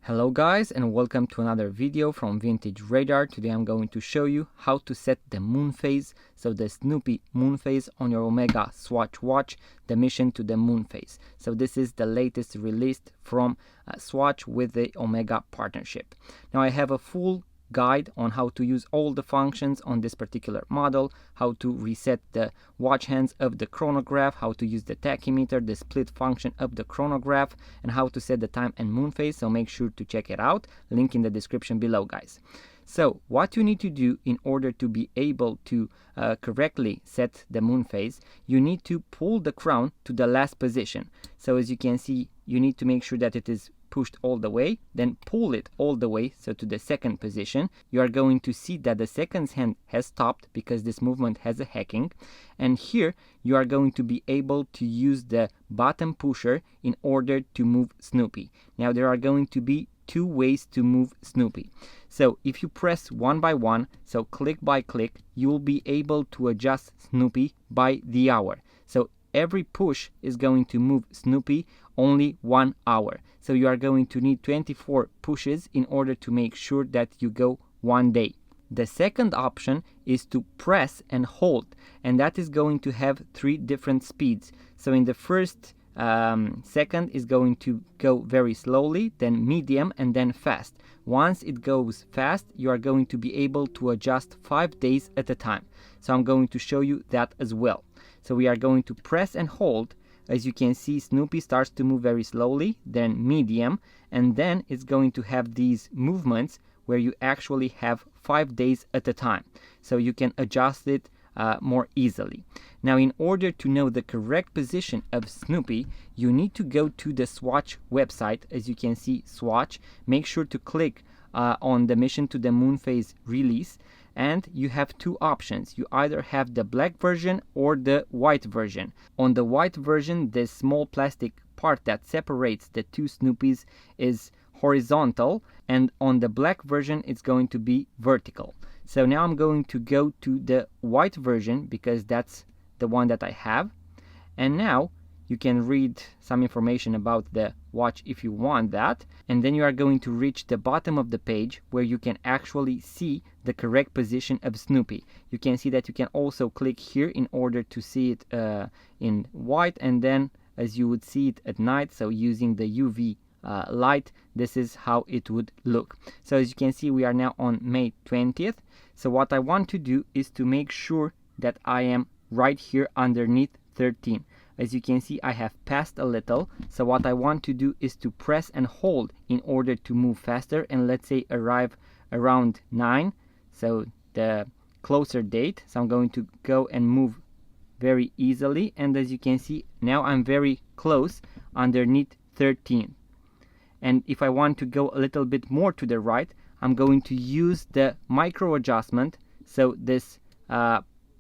Hello guys, and welcome to another video from Vintage Radar. Today I'm going to show you how to set the Moonphase, so the Snoopy Moonphase on your Omega Swatch watch, the mission to the Moonphase. So this is the latest released from Swatch with the Omega partnership. Now I have a full guide on how to use all the functions on this particular model, how to reset the watch hands of the chronograph, how to use the tachymeter, the split function of the chronograph, and how to set the time and Moonphase. So make sure to check it out, link in the description below, guys. So what you need to do in order to be able to correctly set the Moonphase, you need to pull the crown to the last position. So as you can see, you need to make sure that it is pushed all the way, then pull it all the way, so to the second position. You are going to see that the second hand has stopped because this movement has a hacking, and here you are going to be able to use the bottom pusher in order to move Snoopy. Now there are going to be two ways to move Snoopy. So if you press one by one, so click by click, you will be able to adjust Snoopy by the hour. So every push is going to move Snoopy only 1 hour. So you are going to need 24 pushes in order to make sure that you go 1 day. The second option is to press and hold, and that is going to have 3 different speeds. So in the first second is going to go very slowly, then medium, and then fast. Once it goes fast, you are going to be able to adjust 5 days at a time. So I'm going to show you that as well. So we are going to press and hold. As you can see, Snoopy starts to move very slowly, then medium, and then it's going to have these movements where you actually have 5 days at a time. So you can adjust it more easily. Now, in order to know the correct position of Snoopy, you need to go to the Swatch website. As you can see, Swatch. Make sure to click on the mission to the Moonphase release, and you have 2 options. You either have the black version or the white version. On the white version, the small plastic part that separates the 2 Snoopies is horizontal, and on the black version it's going to be vertical. So now I'm going to go to the white version because that's the one that I have, and now you can read some information about the watch if you want that, and then you are going to reach the bottom of the page where you can actually see the correct position of Snoopy. You can see that you can also click here in order to see it in white, and then as you would see it at night, so using the UV light, this is how it would look. So as you can see, we are now on May 20th. So what I want to do is to make sure that I am right here underneath 13. As you can see, I have passed a little, so what I want to do is to press and hold in order to move faster, and let's say arrive around 9, so the closer date. So I'm going to go and move very easily, and as you can see, now I'm very close underneath 13. And if I want to go a little bit more to the right, I'm going to use the micro adjustment, so this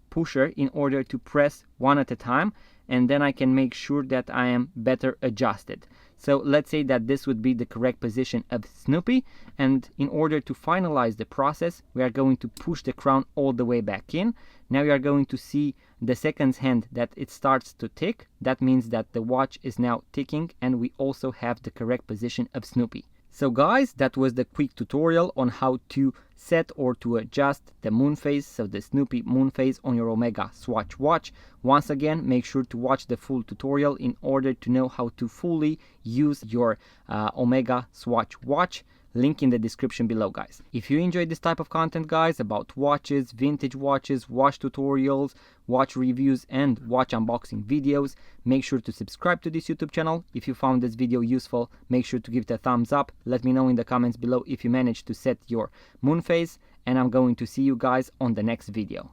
pusher, in order to press one at a time, and then I can make sure that I am better adjusted. So let's say that this would be the correct position of Snoopy, and in order to finalize the process, we are going to push the crown all the way back in. Now you are going to see the second hand that it starts to tick. That means that the watch is now ticking, and we also have the correct position of Snoopy. So guys, that was the quick tutorial on how to set or to adjust the Moonphase, so the Snoopy Moonphase on your Omega Swatch watch. Once again, make sure to watch the full tutorial in order to know how to fully use your Omega Swatch watch. Link in the description below, guys. If you enjoyed this type of content, guys, about watches, vintage watches, watch tutorials, watch reviews, and watch unboxing videos, make sure to subscribe to this YouTube channel. If you found this video useful, make sure to give it a thumbs up. Let me know in the comments below if you managed to set your Moonphase, and I'm going to see you guys on the next video.